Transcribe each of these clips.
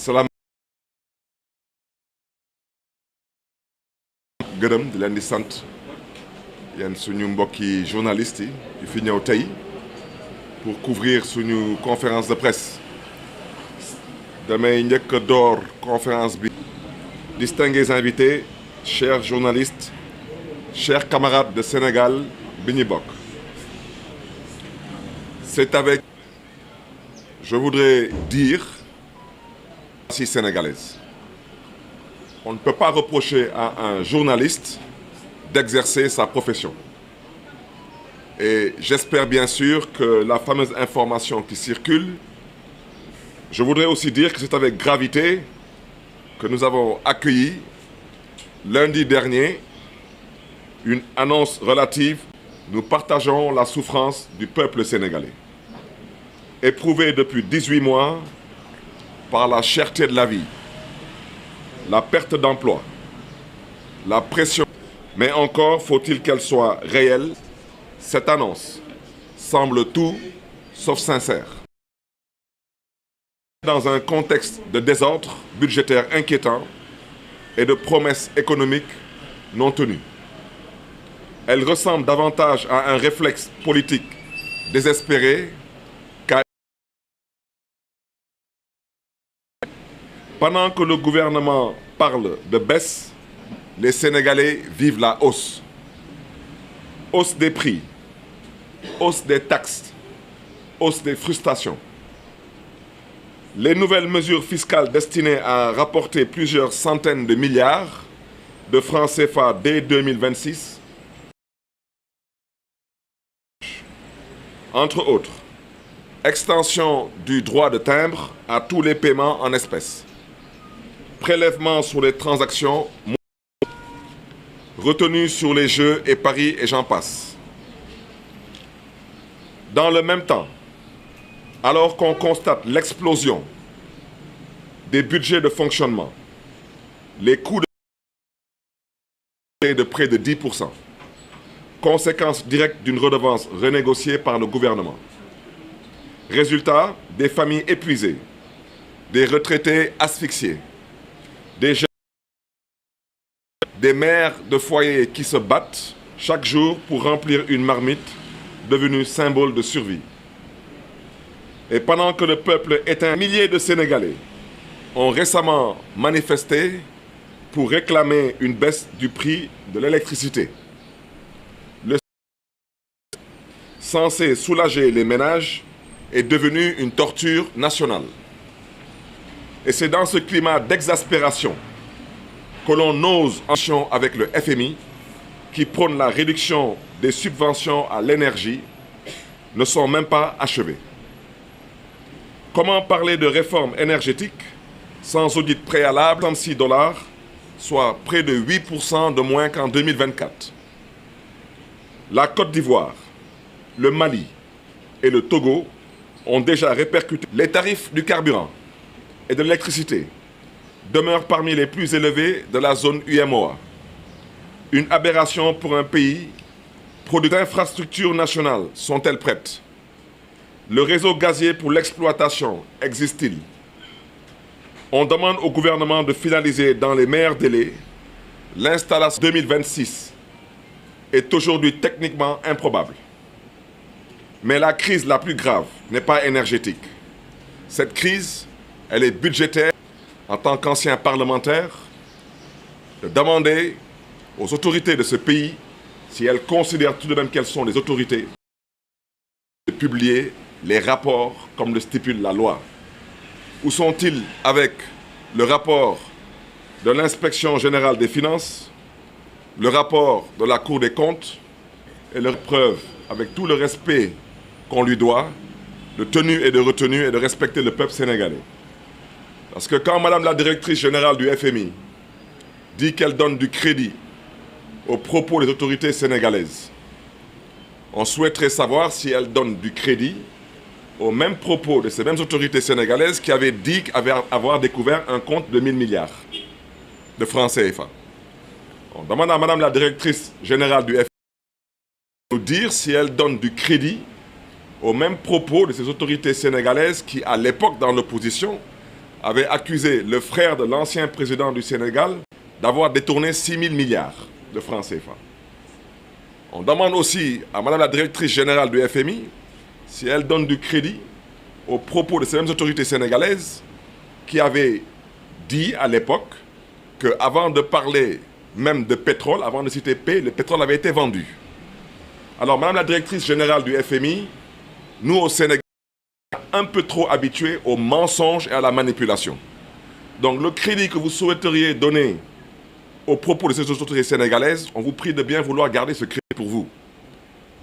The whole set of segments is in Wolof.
Salaam gërëm di leen di sant yéen suñu mbokki journalistes yi fi ñëw tey pour couvrir suñu conférence de presse damay njëkk a door conférence bi. Distingués invités, chers journalistes, chers camarades de Sénégal bi ñu bokk. C'est avec, je voudrais dire, sénégalaise. On ne peut pas reprocher à un journaliste d'exercer sa profession. Et j'espère bien sûr que la fameuse information qui circule, je voudrais aussi dire que c'est avec gravité que nous avons accueilli lundi dernier une annonce relative. Nous partageons la souffrance du peuple sénégalais, éprouvé depuis 18 mois par la cherté de la vie, la perte d'emploi, la pression. Mais encore faut-il qu'elle soit réelle. Cette annonce semble tout sauf sincère. Dans un contexte de désordre budgétaire inquiétant et de promesses économiques non tenues. Elle ressemble davantage à un réflexe politique désespéré qu'à... Pendant que le gouvernement parle de baisse, les Sénégalais vivent la hausse. Hausse des prix, hausse des taxes, hausse des frustrations. Les nouvelles mesures fiscales destinées à rapporter plusieurs centaines de milliards de francs CFA dès 2026, entre autres, extension du droit de timbre à tous les paiements en espèces, prélèvement sur les transactions, retenue sur les jeux et paris et j'en passe. Dans le même temps, alors qu'on constate l'explosion des budgets de fonctionnement, les coûts de près de 10%, conséquence directe d'une redevance renégociée par le gouvernement. Résultat, des familles épuisées, des retraités asphyxiés, des jeunes, des mères de foyers qui se battent chaque jour pour remplir une marmite devenue symbole de survie. Et pendant que le peuple éteint, milliers de Sénégalais ont récemment manifesté pour réclamer une baisse du prix de l'électricité. Le censé soulager les ménages est devenu une torture nationale. Et c'est dans ce climat d'exaspération que l'on ose en action avec le FMI qui prône la réduction des subventions à l'énergie ne sont même pas achevées. Comment parler de réforme énergétique sans audit préalable, $36, soit près de 8% de moins qu'en 2024? La Côte d'Ivoire, le Mali et le Togo ont déjà répercuté. Les tarifs du carburant et de l'électricité demeurent parmi les plus élevés de la zone UEMOA. Une aberration pour un pays. Les infrastructures nationales sont-elles prêtes? Le réseau gazier pour l'exploitation existe-t-il? On demande au gouvernement de finaliser dans les meilleurs délais. L'installation 2026 est aujourd'hui techniquement improbable. Mais la crise la plus grave n'est pas énergétique. Cette crise, elle est budgétaire. En tant qu'ancien parlementaire, de demander aux autorités de ce pays, si elles considèrent tout de même qu'elles sont des autorités, de publier les rapports comme le stipule la loi. Où sont-ils avec le rapport de l'inspection générale des finances, le rapport de la Cour des comptes et leur preuve, avec tout le respect qu'on lui doit, de tenue et de retenue et de respecter le peuple sénégalais. Parce que quand Madame la directrice générale du FMI dit qu'elle donne du crédit aux propos des autorités sénégalaises, on souhaiterait savoir si elle donne du crédit aux mêmes propos de ces mêmes autorités sénégalaises qui avaient dit avoir découvert un compte de 1000 milliards de francs CFA. On demande à Madame la directrice générale du FMI de nous dire si elle donne du crédit aux mêmes propos de ces autorités sénégalaises qui, à l'époque, dans l'opposition, avaient accusé le frère de l'ancien président du Sénégal d'avoir détourné 6 000 milliards de francs CFA. On demande aussi à Madame la directrice générale du FMI si elle donne du crédit aux propos de ces mêmes autorités sénégalaises qui avaient dit à l'époque qu'avant de parler même de pétrole, avant de citer P, le pétrole avait été vendu. Alors, Madame la directrice générale du FMI, nous au Sénégal, un peu trop habitués aux mensonges et à la manipulation. Donc le crédit que vous souhaiteriez donner aux propos de ces autorités sénégalaises, on vous prie de bien vouloir garder ce crédit pour vous.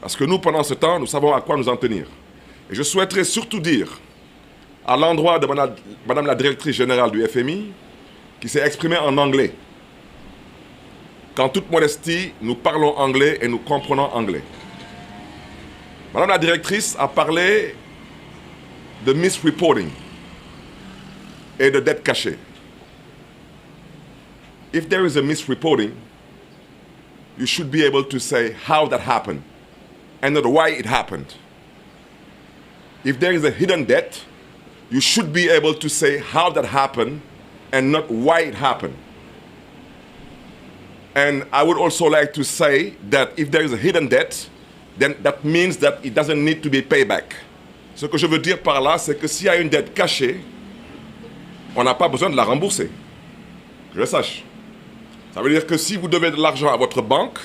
Parce que nous, pendant ce temps, nous savons à quoi nous en tenir. Et je souhaiterais surtout dire, à l'endroit de Madame la directrice générale du FMI, qui s'est exprimée en anglais, qu'en toute modestie, nous parlons anglais et nous comprenons anglais. Madame la directrice a parlé de misreporting et de dette cachée. If there is a misreporting, you should be able to say how that happened and not why it happened. If there is a hidden debt, you should be able to say how that happened and not why it happened. And I would also like to say that if there is a hidden debt, then that means that it doesn't need to be paid back. Ce que je veux dire par là, c'est que s'il y a une dette cachée, on n'a pas besoin de la rembourser. Que je le sache. Ça veut dire que si vous devez de l'argent à votre banque,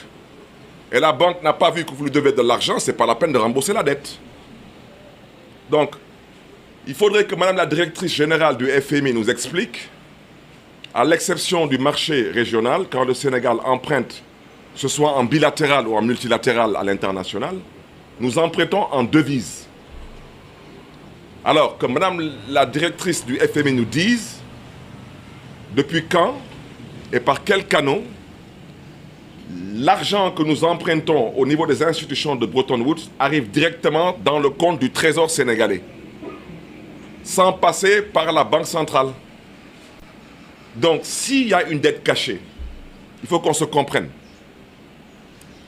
et la banque n'a pas vu que vous lui devez de l'argent, ce n'est pas la peine de rembourser la dette. Donc, il faudrait que Madame la directrice générale du FMI nous explique, à l'exception du marché régional, quand le Sénégal emprunte, que ce soit en bilatéral ou en multilatéral à l'international, nous empruntons en devises. Alors que Madame la directrice du FMI nous dise depuis quand et par quels canaux l'argent que nous empruntons au niveau des institutions de Bretton Woods arrive directement dans le compte du Trésor sénégalais, sans passer par la Banque centrale. Donc, s'il y a une dette cachée, il faut qu'on se comprenne.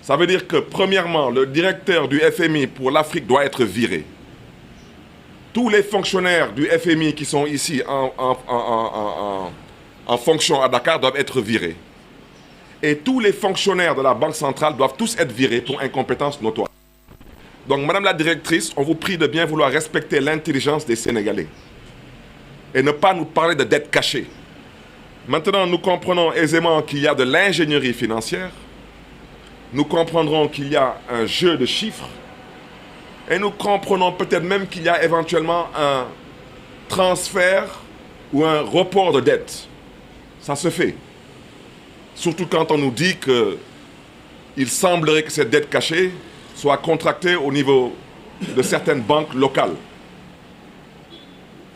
Ça veut dire que, premièrement, le directeur du FMI pour l'Afrique doit être viré. Tous les fonctionnaires du FMI qui sont ici en fonction à Dakar doivent être virés. Et tous les fonctionnaires de la Banque centrale doivent tous être virés pour incompétence notoire. Donc, Madame la directrice, on vous prie de bien vouloir respecter l'intelligence des Sénégalais et ne pas nous parler de dette cachée. Maintenant, nous comprenons aisément qu'il y a de l'ingénierie financière. Nous comprendrons qu'il y a un jeu de chiffres. Et nous comprenons peut-être même qu'il y a éventuellement un transfert ou un report de dette. Ça se fait. Surtout quand on nous dit qu'il semblerait que cette dette cachée soit contractée au niveau de certaines banques locales.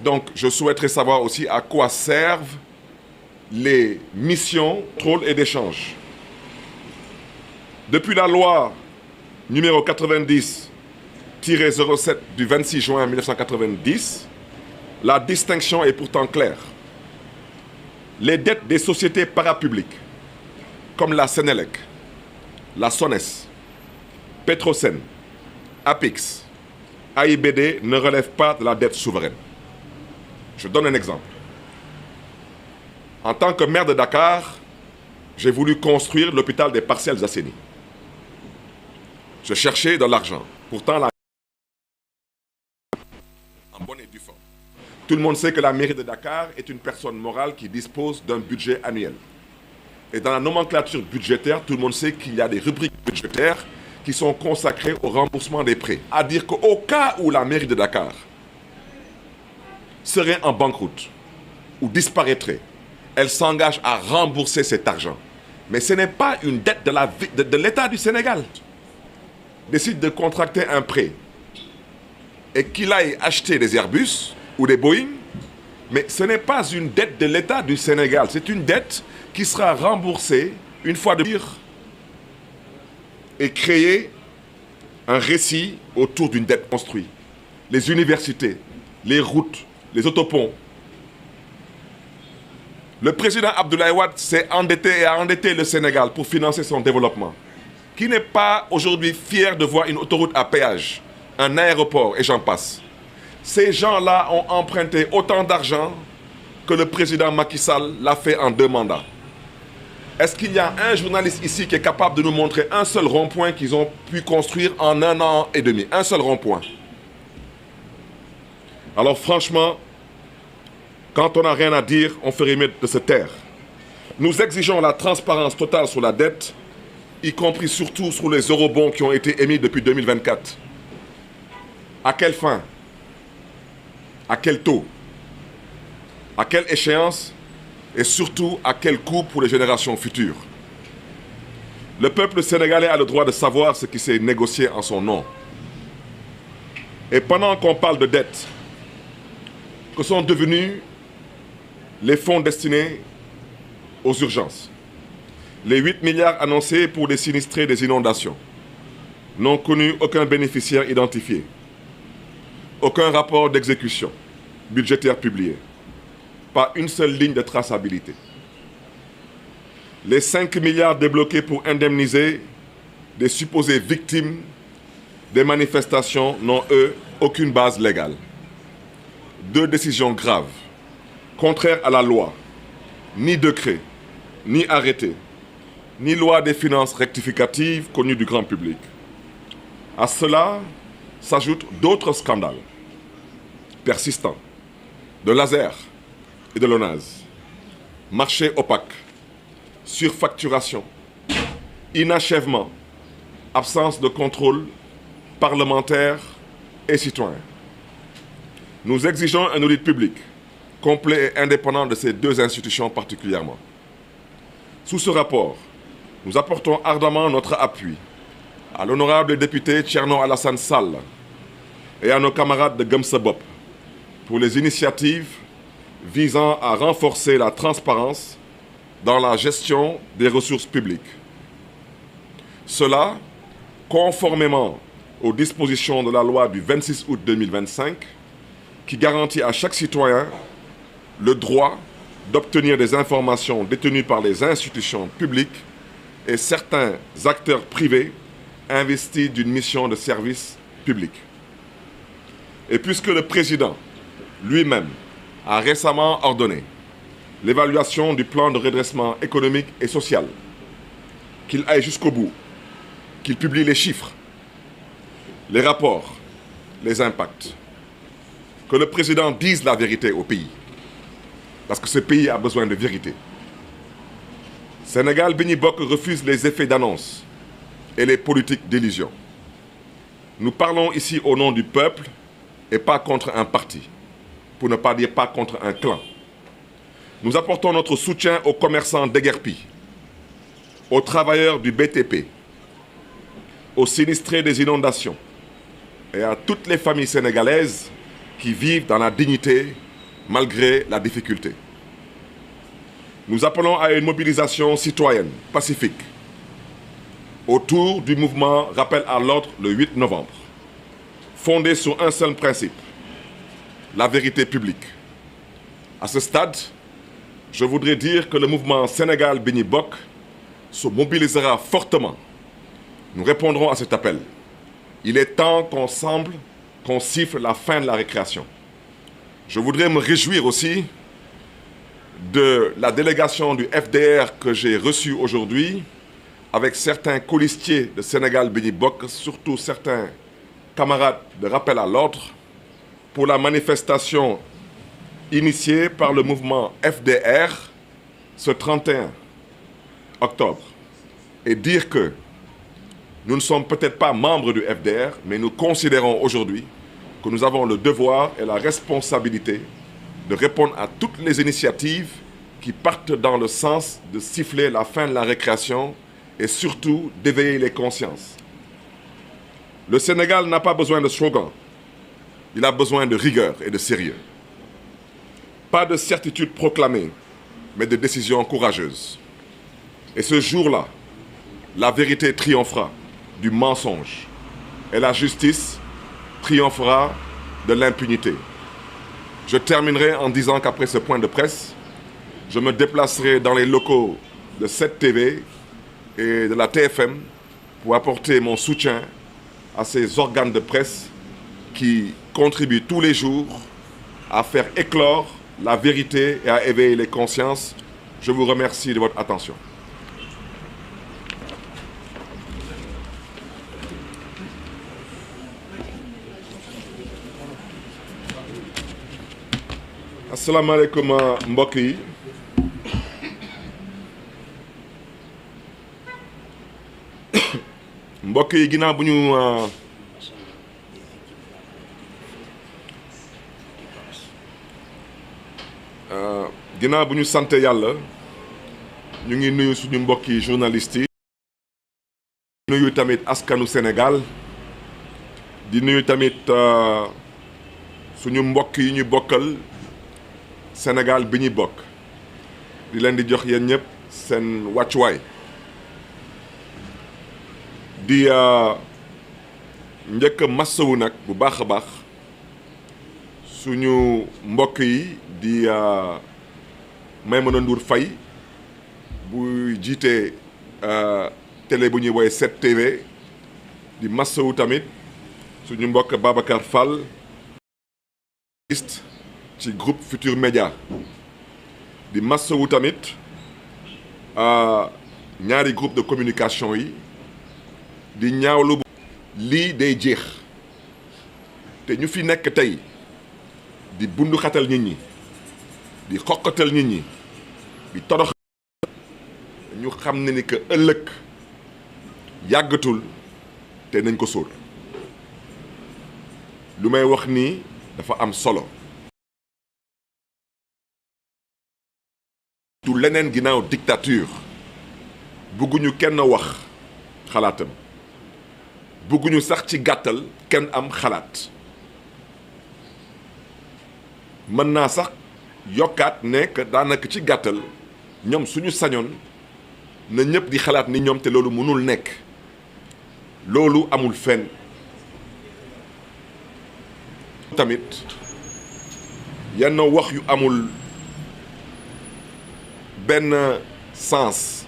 Donc, je souhaiterais savoir aussi à quoi servent les missions, contrôle et d'échange. Depuis la loi numéro 90-07 du 26 juin 1990, la distinction est pourtant claire. Les dettes des sociétés parapubliques, comme la Sénélec, la SONES, Petrosen, Apix, AIBD ne relèvent pas de la dette souveraine. Je donne un exemple. En tant que maire de Dakar, j'ai voulu construire l'hôpital des Parcelles Assainies. Je cherchais de l'argent. Pourtant, en bonne et due forme. Tout le monde sait que la mairie de Dakar est une personne morale qui dispose d'un budget annuel. Et dans la nomenclature budgétaire, tout le monde sait qu'il y a des rubriques budgétaires qui sont consacrées au remboursement des prêts. À dire qu'au cas où la mairie de Dakar serait en banqueroute ou disparaîtrait, elle s'engage à rembourser cet argent. Mais ce n'est pas une dette de l'État du Sénégal. décide de contracter un prêt et qu'il aille acheter des Airbus ou des Boeing, mais ce n'est pas une dette de l'État du Sénégal, c'est une dette qui sera remboursée une fois de plus et créer un récit autour d'une dette construite. Les universités, les routes, les autoponts. Le président Abdoulaye Wade s'est endetté et a endetté le Sénégal pour financer son développement. Qui n'est pas aujourd'hui fier de voir une autoroute à péage, un aéroport et j'en passe. Ces gens-là ont emprunté autant d'argent que le président Macky Sall l'a fait en 2 mandats. Est-ce qu'il y a un journaliste ici qui est capable de nous montrer un seul rond-point qu'ils ont pu construire en 1 an et demi? Un seul rond-point. Alors franchement, quand on n'a rien à dire, on ferait mieux de se taire. Nous exigeons la transparence totale sur la dette, y compris surtout sur les eurobonds qui ont été émis depuis 2024. À quelle fin? À quel taux? À quelle échéance? Et surtout, à quel coût pour les générations futures? Le peuple sénégalais a le droit de savoir ce qui s'est négocié en son nom. Et pendant qu'on parle de dette, que sont devenus les fonds destinés aux urgences? Les 8 milliards annoncés pour les sinistrés des inondations n'ont connu aucun bénéficiaire identifié, aucun rapport d'exécution budgétaire publié, pas une seule ligne de traçabilité. Les 5 milliards débloqués pour indemniser des supposées victimes des manifestations n'ont, eux, aucune base légale. 2 décisions graves, contraires à la loi, ni décret, ni arrêté, ni loi des finances rectificatives connues du grand public. À cela s'ajoutent d'autres scandales persistants, de l'ASER et de l'ONAS, marché opaque, surfacturation, inachèvement, absence de contrôle parlementaire et citoyen. Nous exigeons un audit public, complet et indépendant de ces 2 institutions particulièrement. Sous ce rapport, nous apportons ardemment notre appui à l'honorable député Thierno Alassane Sall et à nos camarades de Gumsebop pour les initiatives visant à renforcer la transparence dans la gestion des ressources publiques. Cela, conformément aux dispositions de la loi du 26 août 2025, qui garantit à chaque citoyen le droit d'obtenir des informations détenues par les institutions publiques et certains acteurs privés investis d'une mission de service public. Et puisque le président lui-même a récemment ordonné l'évaluation du plan de redressement économique et social, qu'il aille jusqu'au bout, qu'il publie les chiffres, les rapports, les impacts, que le président dise la vérité au pays, parce que ce pays a besoin de vérité. Sénégal Béni Bokk refuse les effets d'annonce et les politiques d'illusion. Nous parlons ici au nom du peuple et pas contre un parti, pour ne pas dire pas contre un clan. Nous apportons notre soutien aux commerçants déguerpis, aux travailleurs du BTP, aux sinistrés des inondations et à toutes les familles sénégalaises qui vivent dans la dignité malgré la difficulté. Nous appelons à une mobilisation citoyenne, pacifique, autour du mouvement Rappel à l'ordre le 8 novembre, fondé sur un seul principe, la vérité publique. À ce stade, je voudrais dire que le mouvement Sénégal Béni Bokk se mobilisera fortement. Nous répondrons à cet appel. Il est temps qu'ensemble, qu'on siffle la fin de la récréation. Je voudrais me réjouir aussi de la délégation du FDR que j'ai reçue aujourd'hui, avec certains colistiers de Sénégal Béni Bokk, surtout certains camarades de Rappel à l'ordre, pour la manifestation initiée par le mouvement FDR ce 31 octobre. Et dire que nous ne sommes peut-être pas membres du FDR, mais nous considérons aujourd'hui que nous avons le devoir et la responsabilité de répondre à toutes les initiatives qui partent dans le sens de siffler la fin de la récréation et surtout d'éveiller les consciences. Le Sénégal n'a pas besoin de slogans, il a besoin de rigueur et de sérieux. Pas de certitude proclamée, mais de décisions courageuses. Et ce jour-là, la vérité triomphera du mensonge et la justice triomphera de l'impunité. Je terminerai en disant qu'après ce point de presse, je me déplacerai dans les locaux de 7TV et de la TFM pour apporter mon soutien à ces organes de presse qui contribuent tous les jours à faire éclore la vérité et à éveiller les consciences. Je vous remercie de votre attention. asalaamaaleykum mbokk yi mbokk yi ginnaaw bu ñu sante yàlla ñu ngi nuyu suñu mbokki journalistes yi nuyu tamit askanu Sénégal di nuyu tamit suñu mbokk yi ñu bokkal Sénégal bi ñuy bokk di leen di jox yéen ñëpp seen wàccuwaay di njëkk a massawu nag bu baax a baax suñu mbokk yi di Maïmouna Ndour Faye bu jiite télé bu ñuy woowee 7TV di massawu tamit suñu mbokk Babacar Fall ci groupe Futur Média di massawu tamit ñaari groupe de communication yi di ñaawlu lii day jeex te ñu fi nekk tey di bundu xatal nit ñi di xoqatal nit ñi di torox ñu xam ne ni que ëllëg yàggatul te nañ ko sóor lu may wax nii dafa am solo du leneen ginnaaw dictature bëgguñu kenn wax xalaatam bëgguñu sax ci gàttal kenn am xalaat mën naa sax yokkaat ne que daanaka ci gàttal ñoom suñu sañoon na ñëpp di xalaat ni ñoom te loolu mënul nekk loolu amul fenn tamit yenn wax yu amul benn sens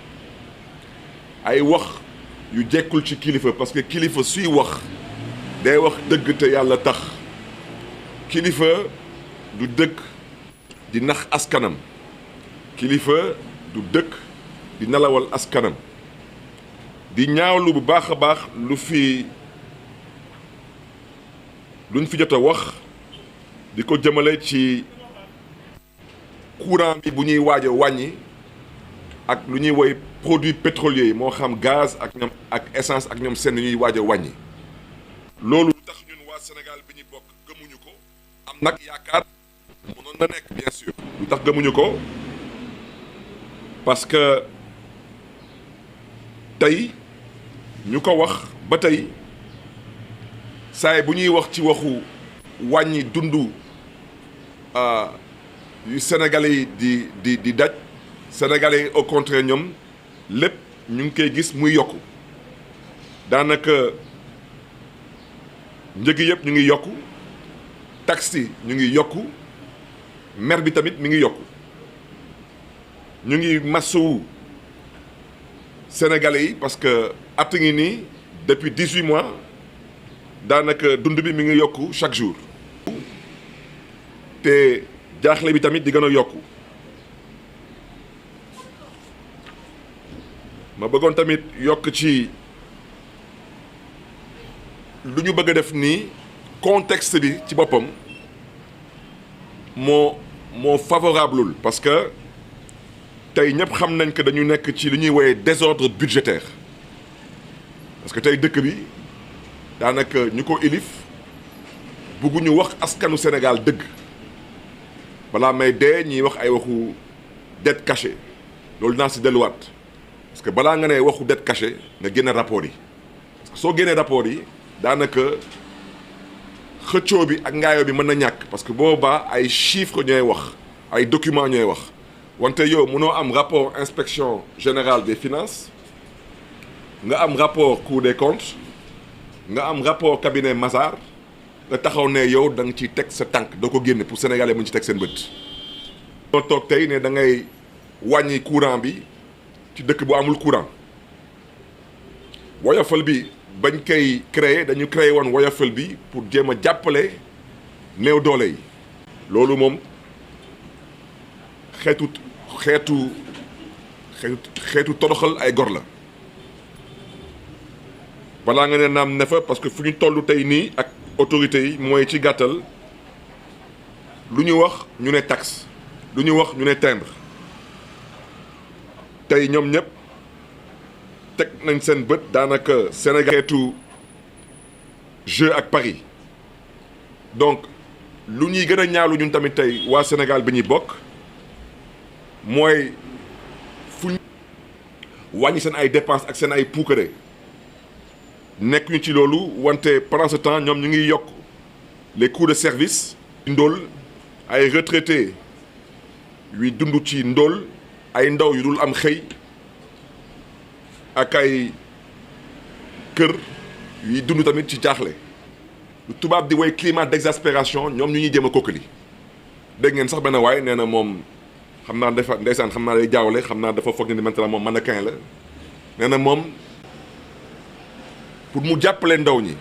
ay wax yu jekkul ci kilifa parce que kilifa suy wax day wax dëgg te yàlla tax kilifa du dëkk di nax askanam kilifa du dëkk di nalawal askanam di ñaawlu bu baax a baax luñ fi jot a wax di ko jëmale ci courant bi bu ñuy waaj a wàññi ak lu ñuy woy produits pétroliers yi moo xam gaz ak ñoom ak essence ak ñoom seen ñuy waaj a wàññi loolu lu tax ñun waa Sénégal bi ñu bokk gëmuñu ko am nag yaakaar mënoon na nekk bien sûr lu tax gëmuñu ko parce que tey ñu ko wax ba tey saay bu ñuy wax ci waxu wàññi dundu yu Sénégalais yi di daj Sénégalais yi au contraire ñoom lépp ñu ngi koy gis muy yokku daanaka njëg yëpp ñu ngi yokku taxi ñu ngi yokku mer bi tamit mi ngi yokku ñu ngi massuwu Sénégalais yi parce que at ngi nii depuis 18 mois daanaka dund bi mi ngi yokku chaque jour te jaaxle bi tamit di gën a yokku ma bëggoon tamit yokk ci lu ñu bëgg a def nii contexte bi ci boppam moo favorableul parce que tey ñëpp xam nañ que dañu nekk ci li ñuy woowee désordre budgétaire parce que tey dëkk bi daanaka ñu ko ilif bugguñu wax askanu Sénégal dëgg balaa may dee ñiy wax ay waxu dette cachée loolu naa si delluwaat parce que balaa nga ne waxu dette cachée nga génne rapport yi parce que soo génnee rapport yi daanaka xëccoo bi ak ngaayoo bi mën na ñàkk parce que boobaa ay chiffres ñooy wax ay documents ñooy wax wante yow mënoo am rapport inspection générale des finances nga am rapport cour des comptes nga am rapport cabinet Mazars nga taxaw ne yow da nga ciy teg sa tànk doo ko génne pour sénégalais mu ci teg seen bët. doo toog tey ne da ngay wàññi courant bi ci dëkk bu amul courant woyofal bi bañ koy créer dañu créer woon woyofal bi pour jéem a jàppale néew doole yi. loolu moom xeetu toroxal ay gor la. balaa nga ne naam ne fa parce que fu ñu toll tey nii ak autorités yi mooy ci gàttal lu ñu wax ñu ne taxe lu ñu wax ñu ne timbre tey ñoom ñëpp teg nañ seen bët daanaka Sénégal xeetu jeu ak Paris donc lu ñuy gën a ñaalu ñun tamit tey waa Sénégal bi ñuy bokk mooy fu ñu wàññi seen ay dépenses ak seen ay puukare nekk ñu ci loolu wante pendant ce temps ñoom ñu ngi yokk les coûts de service. ndóol ay retraités yuy dund ci ndóol ay ndaw yu dul am xëy ak ay kër yuy dund tamit ci jaaxle lu tubaab di woy climat d'exaspération ñoom ñu ñuy jéem a kokkali dégg ngeen sax benn waay nee na moom xam naa dafa ndeysaan xam naa day jaawale xam naa dafa foog ne ni maintenant moom mannequin la nee na moom pour mu jàppale ndaw ñi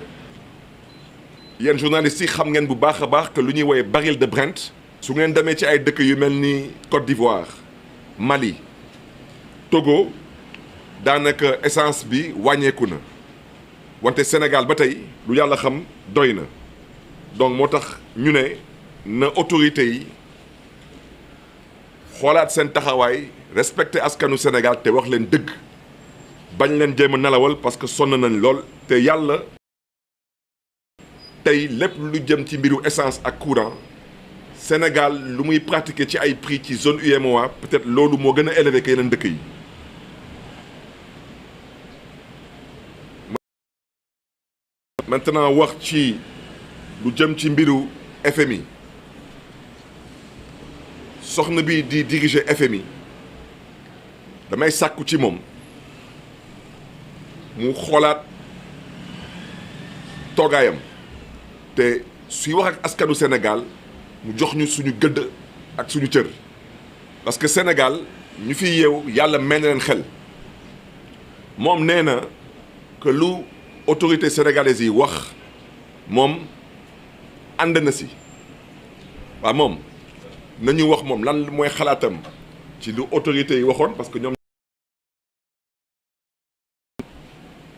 yéen journalistes yi xam ngeen bu baax a baax que lu ñuy woowee baril de Brent su ngeen demee ci ay dëkk yu mel ni Côte d'Ivoire Mali Togo daanaka essence bi wàññeeku na wante Sénégal ba tey lu yàlla xam doy na donc moo tax ñu ne na autorités yi xoolaat seen taxawaay respecter askanu Sénégal te wax leen dëgg bañ leen jéem a nelawal parce que sonn nañ lool te yàlla tey lépp lu jëm ci mbiru essence ak courant Sénégal lu muy pratiquer ci ay prix ci zone UEMOA peut-être loolu moo gën a élevé que yeneen dëkk yi. maintenant wax ci lu jëm ci mbiru FMI soxna bi di diriger FMI damay sàkku ci moom mu xoolaat toogaayam te suy wax ak askanu Sénégal mu jox ñu suñu gëdd ak suñu cër parce que Sénégal ñu fi yeew yàlla may na leen xel moom nee na que lu autorité sénégalaise yi wax moom ànd na si waaw moom nañu wax moom lan mooy xalaatam ci lu autorité yi waxoon parce que ñoom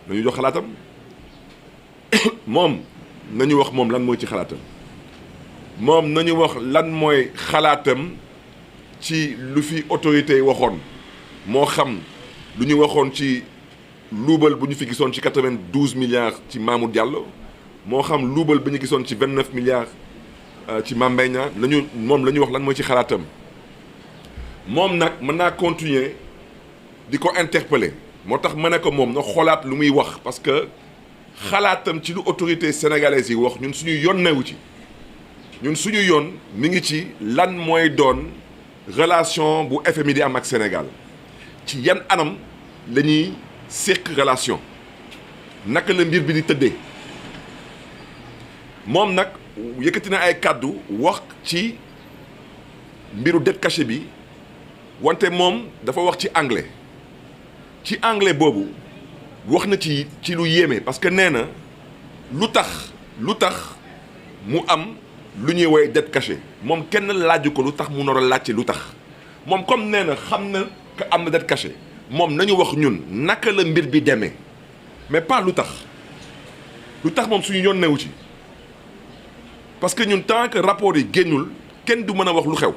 nañu jox xalaatam moom nañu wax moom lan mooy ci xalaatam moom nañu wax lan mooy xalaatam ci lu fi autorité yi waxoon moo xam lu ñu waxoon ci luubal bu ñu fi gisoon ci 92 milliards ci Mamour Diallo moo xam luubal bi ñu gisoon ci 29 milliards ci Mame Mbaye Niang lañu moom la ñu wax lan mooy ci xalaatam moom nag mën naa continuer di ko interpeller moo tax ma ne ko moom na xoolaat lu muy wax parce que xalaatam ci lu autorité sénégalaise yi wax ñun suñu yoon newu ci ñun suñu yoon mi ngi ci lan mooy doon relation bu FMI di am ak Sénégal ci yan anam la ñuy séq relation naka la mbir bi di tëddee moom nag yëkkati na ay kàddu wax ci mbiru dette cachée bi wante moom dafa wax ci anglais boobu wax na ci lu yéeme parce que nee na lu tax mu am lu ñuy woowee dette cachée moom kenn laaju ko lu tax mu nar a laajte lu tax moom comme nee na xam na que am na dette cachée moom nañu wax ñun naka la mbir bi demee mais pas lu tax moom suñu yoon newu ci parce que ñun tant que rapport yi génnul kenn du mën a wax lu xew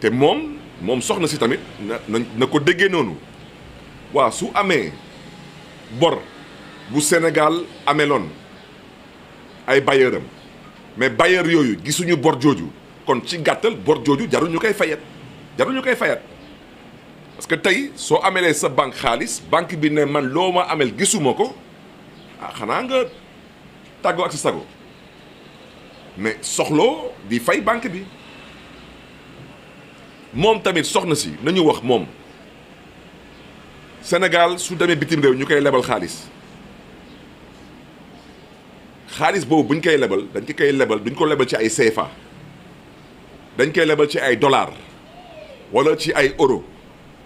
te moom soxna si tamit na ko déggee noonu waaw su amee bor bu Sénégal ameloon ay bailleuram mais bailleur yooyu gisuñu bor jooju kon ci gàttal bor jooju jarul ñu koy fayat parce que tey soo amelee sa banque xaalis banque bi ne man loo ma amel gisuma ko ah xanaa nga tàggoo ak sa sago mais soxloo di fay banque bi moom tamit soxna si nañu wax moom Sénégal su demee bitim réew ñu koy lebal xaalis boobu buñ koy lebal dañ koy lebal duñ ko lebal ci ay CFA dañ koy lebal ci ay dollars wala ci ay euro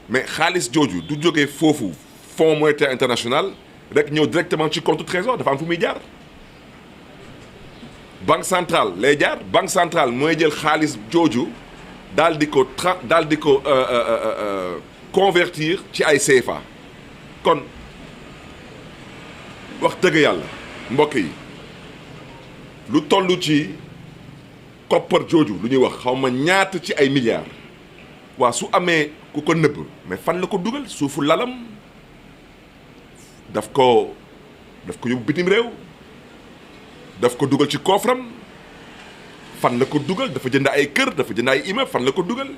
mais xaalis jooju du jógee foofu Fonds monétaire international rek ñëw directement ci compte trésor dafa am fu muy jaar banque centrale lay jaar banque centrale mooy jël xaalis jooju daal di ko convertir ci ay CFA kon wax dëgg yàlla mbokk yi lu toll ci koppar jooju lu ñuy wax xaw ma ñaata ci ay milliards waa su amee ku ko nëbb mais fan la ko dugal suufu lalam daf ko yóbbu bitim réew daf ko dugal ci koofram fan la ko dugal dafa jënd ay kër dafa jënd ay immeuble fan la ko dugal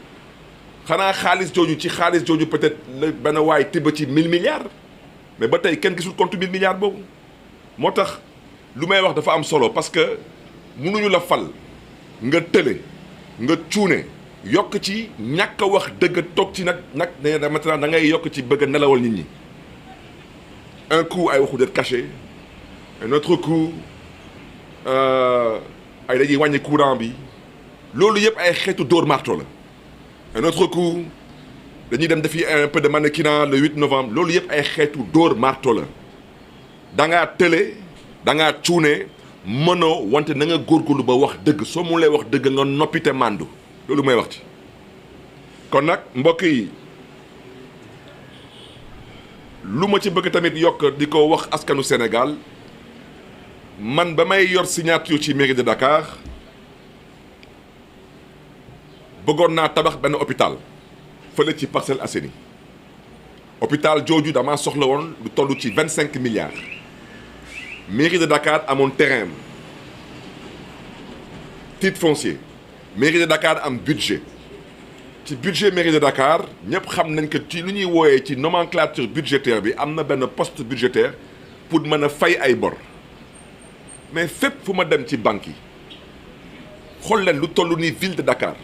xanaa xaalis jooju peut-être la benn waay tibb ci 1000 milliards mais ba tey kenn gisul compte 1000 milliards boobu moo tax lu may wax dafa am solo parce que mënuñu la fal nga tële nga cuune yokk ci ñàkk a wax dëgg toog ci nag ne maintenant da ngay yokk ci bëgg a nelawal nit ñi un coup ay waxu det caché un autre coup ay dañuy wàññi courant bi loolu yëpp ay xeetu dóor marto la un autre coup dañuy dem defi un peu de mannequinat le 8 novembre loolu yëpp ay xeetu dóor marto la da ngaa tële da ngaa cuune mënoo wante na nga góorgóorlu ba wax dëgg soo mu lay wax dëgg nga noppite màndu loolu may wax ci kon nag mbokk yi lu ma ci bëgg tamit yokk di ko wax askanu Sénégal man ba may yor signature ci mairie de Dakar bëggoon naa tabax benn hôpital fële ci Parcelles Assainies hôpital jooju damaa soxla woon lu toll ci 25 milliards mairie de Dakar amoon terrain titre foncier mairie de Dakar am budget ci budget mairie de Dakar ñëpp xam nañ que ci lu ñuy wooyee ci nomenclature budgétaire bi am na benn poste budgétaire pour mën a fay ay bor mais fépp fu ma dem ci banque yi xool leen lu toll ni ville de Dakar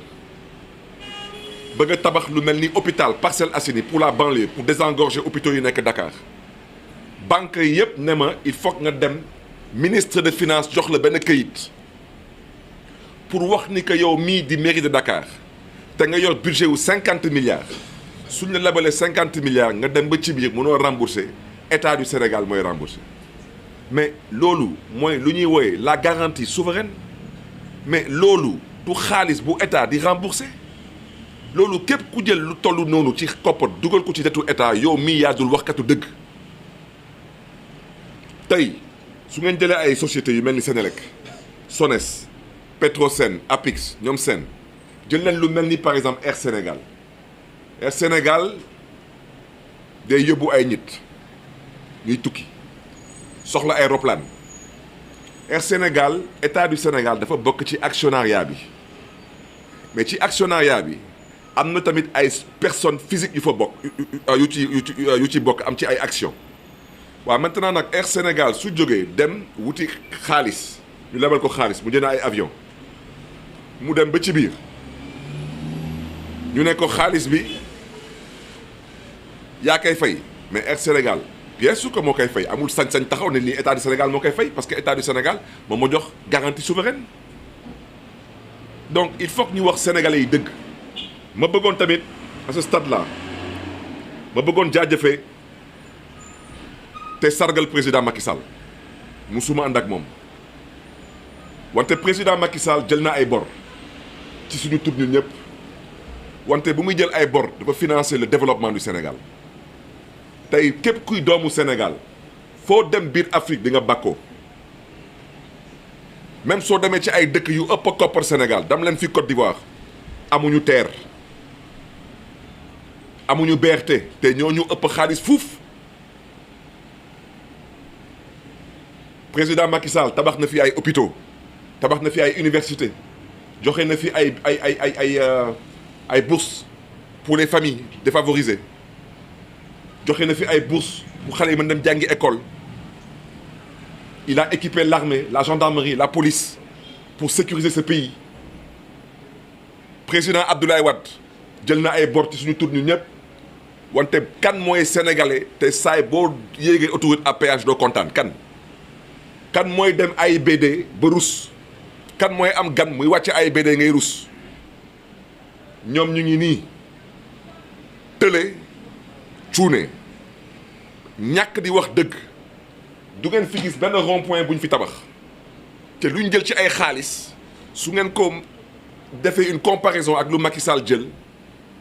bëgg a tabax lu mel ni hôpital Parcelles Assainies pour la banlieue pour désengorger hôpitaux yi nekk Dakar banque yi yëpp ne ma il faut nga dem ministre de finance jox la benn këyit pour wax ni que yow mii di mairie de Dakar te nga yor budget wu 50 milliards suñ la lebalee 50 milliards nga dem ba ci biir mënoo rembourser état du Sénégal mooy rembourser mais loolu mooy lu ñuy wooye la garantie souveraine mais loolu du xaalis bu état di rembourser loolu képp ku jël lu toll noonu ci koppar dugal ko ci detu état yow mii yaa dul waxkatu dëgg tey su ngeen jëlee ay sociétés yu mel ni Sénélec Sones Petrosen Apix ñoom seen jël leen lu mel ni par exemple Air Sénégal Air Sénégal day yóbbu ay nit ñuy tukki soxla ay roplaan Air Sénégal état du Sénégal dafa bokk ci actionnariat bi mais ci actionnariat bi am na tamit ay personnes physiques yu fa bokk yu ci bokk am ci ay actions waaw maintenant nag Air Sénégal su jógee dem wuti xaalis ñu lebal ko xaalis mu jënd ay avion mu dem ba ci biir ñu ne ko xaalis bi yaa koy fay mais Air Sénégal bien sûr que moo koy fay amul sañ-sañ taxaw ne nii état du Sénégal moo koy fay parce que état du Sénégal moom moo jox garantie souveraine donc il faut que ñu wax sénégalais yi dëgg ma bëggoon tamit à ce stade là ma bëggoon jaajëfee te sargal président Macky Sall musuma ànd ak moom wante président Macky Sall jël na ay bor ci suñu tur ñun ñëpp wante bu muy jël ay bor dafa financer le développement du Sénégal tey képp kuy doomu Sénégal foo dem biir Afrique di nga bàkkoo même soo demee ci ay dëkk yu ëpp a koppar Sénégal dam leen fi Côte d'Ivoire amuñu TER amuñu BRT te ñooñu ëpp xaalis fuuf président Macky Sall tabax na fi ay hôpitaux tabax na fi ay universités joxe na fi ay bourses pour les familles défavorisées joxe na fi ay bourses pour xale yi mën dem jàngi école il a équipé l'armée, la gendarmerie, la police pour sécuriser ce pays. Président Abdoulaye Wade jël na ay bor ci suñu tur ñu ñëpp wante kan mooy sénégalais te saay boo yéegee autoroute à péage doo kontaan kan mooy dem AIBD ba rus kan mooy am gan muy wàcc AIBD ngay rus ñoom ñu ngi nii tële cuune ñàkk di wax dëgg du ngeen fi gis benn rond-point bu ñu fi tabax te lu ñu jël ci ay xaalis su ngeen ko defee une comparaison ak lu Macky Sall jël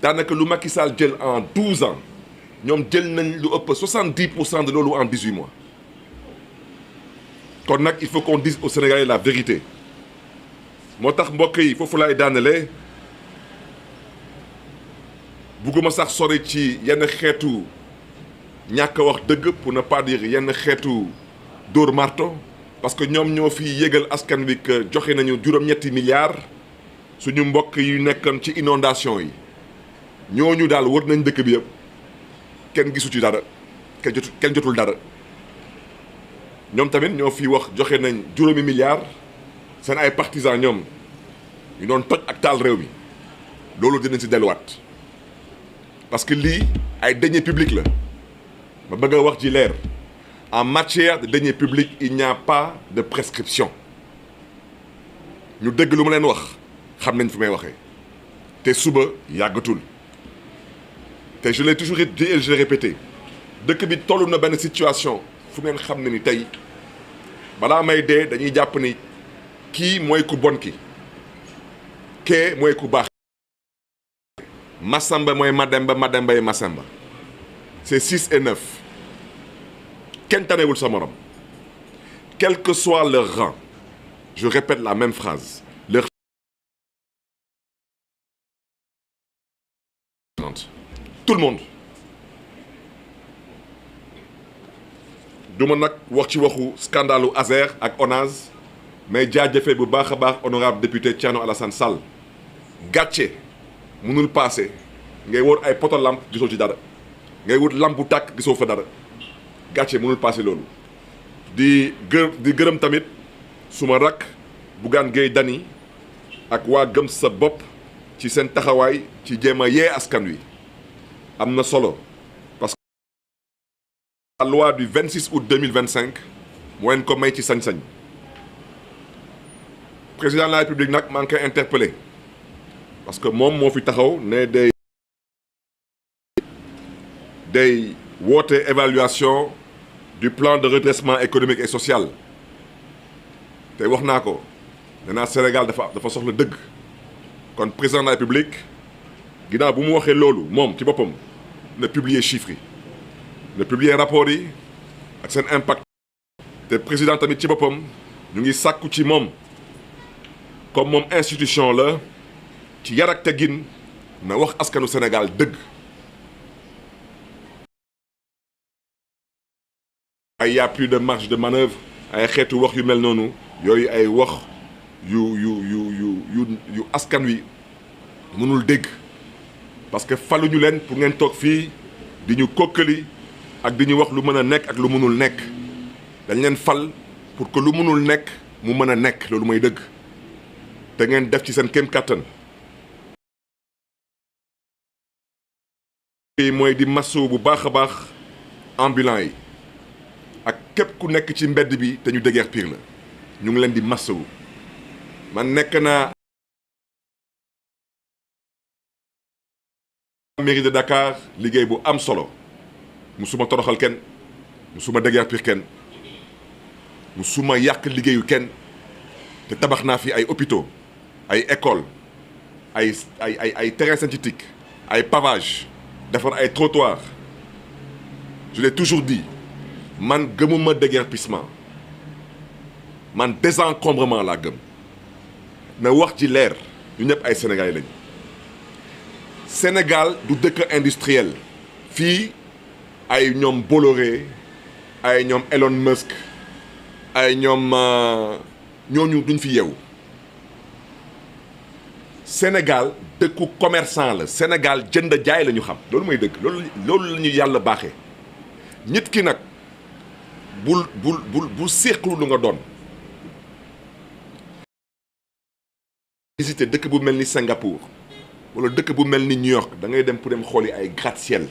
daanaka lu Macky Sall jël en 12 ans ñoom jël nañ lu ëpp 70% de loolu en 18 mois kon nag il faut qu'on dise aux Sénégalais la vérité moo tax mbokk yi foofu laay daanelee bugguma sax sori ci yenn xeetu ñàkk wax dëgg pour ne pas dire yenn xeetu dóor marto parce que ñoom ñoo fi yëgal askan wi que joxe nañu juróom-ñetti milliards suñu mbokk yu nekkoon ci inondation yi ñooñu daal wër nañ dëkk bi yëpp kenn gisu ci dara kenn jotul dara ñoom tamit ñoo fi wax joxe nañ juróomi milliards seen ay partisans ñoom ñu doon toj ak taal réew mi loolu dinañ si delluwaat parce que lii ay deniers publics la ma bëgg a wax ji leer en matière de deniers publics il n'y a pas de prescription ñu dégg lu ma leen wax xam nañ fi may waxee te suba yàggatul te je l'ai toujours dit et je l'ai répété dëkk bi tollu na benn situation fu ngeen xam ne ni tey balaa may dee dañuy jàpp ni kii mooy ku bon ki kee mooy ku baax Massamba mooy Mademba Mademba yi Massamba c'est 6 et 9 kenn tanewul sa morom quel que soit leur rang je répète la même phrase leur tout le monde duma nag wax ci waxu scandalu Azer ak Onaz mais jaajëfe bu baax a baax honorable député Thierno Alassane Sall gàcce mënul passé ngay wóor ay poto lampe gisoo ci dara ngay wut lampe bu tàkk gisoo fa dara gàcce mënul passé loolu di gërëm tamit suma rakk Bougane Gueye Dany ak waa gëm sa bopp ci seen taxawaay ci jéem a yee askan wi am na solo parce que la loi du 26 août 2025 moo leen ko may ci sañ-sañ président de la république nag maa ngi koy interpellé parce que moom moo fi taxaw ne day woote évaluation du plan de redressement économique et social te wax naa ko nee naa Sénégal dafa soxla dëgg kon président de la république ginnaaw bu mu waxee loolu moom ci boppam na publier chiffres yi na publier rapport yi ak seen impact te président tamit ci boppam ñu ngi sàkku ci moom comme moom institution la ci yar ak teggin na wax askanu Sénégal dëgg ay y a plus de marge de manœuvre ay xeetu wax yu mel noonu yooyu ay wax yu askan wi mënul dégg parce que faluñu leen pour ngeen toog fii di ñu kokkali ak di ñu wax lu mën a nekk ak lu mënul nekk dañ leen fal pour que lu mënul nekk mu mën a nekk loolu mooy dëgg te ngeen def ci seen kéem kattan mooy di masso bu baax a baax ambulant yi ak képp ku nekk ci mbedd bi te ñu dégeer pire la ñu ngi leen di masso man nekk naa mairie de Dakar liggéey bu am solo musuma toroxal kenn musuma dégeer pire kenn musuma yàq liggéeyu kenn te tabax naa fi ay hôpitaux ay écoles ay terrain synthétique ay pavage defar ay trottoirs je l'ai toujours dit man gëmuma déguerpissement man désencombrement laa gëm na wax ci leer ñu ñëpp ay Sénégalais lañu Sénégal du dëkk industriel fii ay ñoom Bolloré ay ñoom Elon Musk ay ñoom ñooñu duñ fi yeewu Sénégal dëkku commerçant la Sénégal jënd jaay la ñu xam loolu mooy dëkk loolu la ñu yàlla baaxee nit ki nag bul séqlu lu nga doon. visiter dëkk bu mel ni Singapour wala dëkk bu mel ni New York da ngay dem pour dem xooli ay gratte-ciel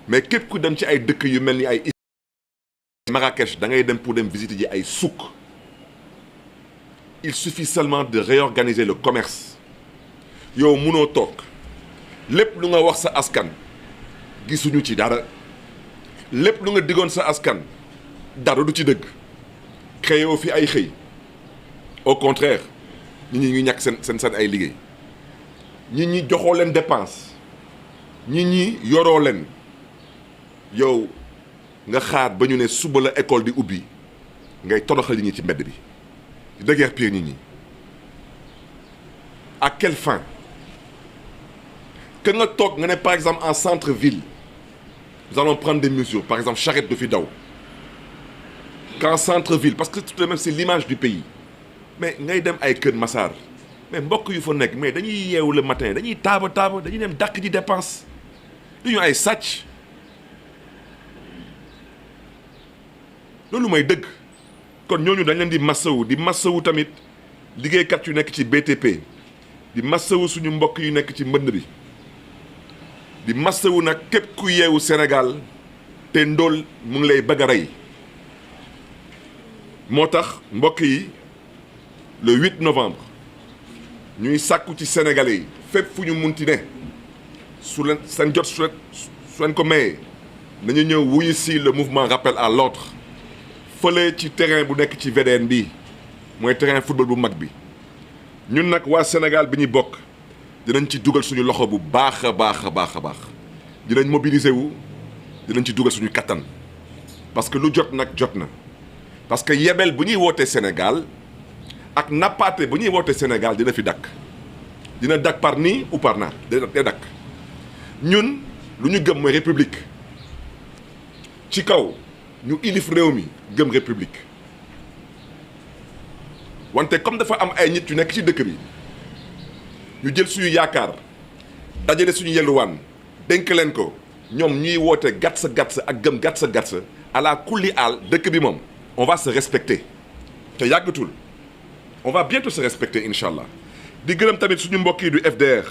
mais képp ku dem ci ay dëkk yu mel ni ay Marrakech da ngay dem pour dem visiter ji ay souk. Il suffit seulement de réorganiser le commerce yow munoo toog lépp lu nga wax sa askan gisuñu ci dara lépp lu nga diggoon sa askan dara du ci dëgg créé fi ay xëy au contraire nit ñi ñu ñàkk seen ay liggéey nit ñi joxoo leen dépense nit ñi yoroo leen yow nga xaar ba ñu ne suba la école di ubbi ngay toroxal nit ñi ci mbedd bi di déguerpir nit ñi à quelle fin que nga toog nga ne par exemple en centre-ville nous allons prendre des mesures par exemple charrette du fi daw qu'en centre-ville parce que tout de même c'est l'image du pays mais ngay dem ay Kër Massar mais mbokk yu fa nekk mais dañuy yeewu le matin dañuy taaba dañuy dem dàq ji dépense duñu ay sàcc loolu mooy dëgg kon ñooñu dañ leen di massawu tamit liggéeykat yu nekk ci BTP di massawu suñu mbokk yu nekk ci mbënd bi di massawu nag képp ku yeewu Sénégal te ndóol mu ngi lay bëgg a rey moo tax mbokk yi le 8 novembre ñuy sàkku ci Sénégalais yi fépp fu ñu munti ne su leen seen jot su leen ko mayee nañu ñëw wuyu si le mouvement rappel à l'ordre fële ci terrain bu nekk ci VDN bi mooy terrain football bu mag bi ñun nag waa Sénégal bi ñuy bokk dinañ ci dugal suñu loxo bu baax a baax dinañ mobiliser wu dinañ ci dugal suñu kattan parce que lu jot nag jot na parce que yebel bu ñuy wootee Sénégal ak nappaate bu ñuy wootee Sénégal dina fi dakk dina dakk par nii ou par naa day dakk ñun lu ñu gëm mooy république ci kaw ñu ilif réew mi gëm république wante comme dafa am ay nit yu nekk ci dëkk bi ñu jël suñu yaakaar dajale suñu yelluwaan dénk leen ko ñoom ñuy woote gatsa ak gëm gatsa ala kulli aal dëkk bi moom on va se respecter te yàggatul on va bientôt se respecter incha allah di gërëm tamit suñu mbokk yi du FDR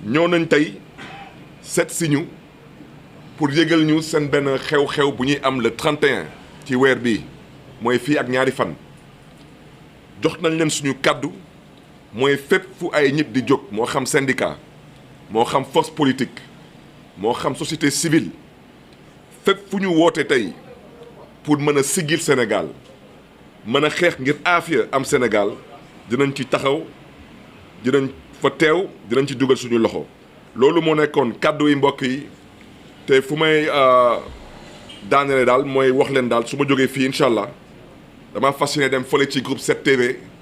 ñëw nañ tey seet si ñu pour yëgal ñu seen benn xew-xew bu ñuy am le 31 ci weer bi mooy fii ak ñaari fan jox nañ leen suñu kàddu mooy fépp fu ay nit di jóg moo xam syndicat moo xam force politique moo xam société civile fépp fu ñu woote tey pour mën a siggil Sénégal mën a xeex ngir aafiya am Sénégal dinañ ci taxaw dinañ fa teew dinañ ci dugal suñu loxo loolu moo nekkoon kàddu yi mbokk yi te fu may daanele daal mooy wax leen daal su ma jógee fii incha allah dama fas yéene dem fële ci groupe 7TV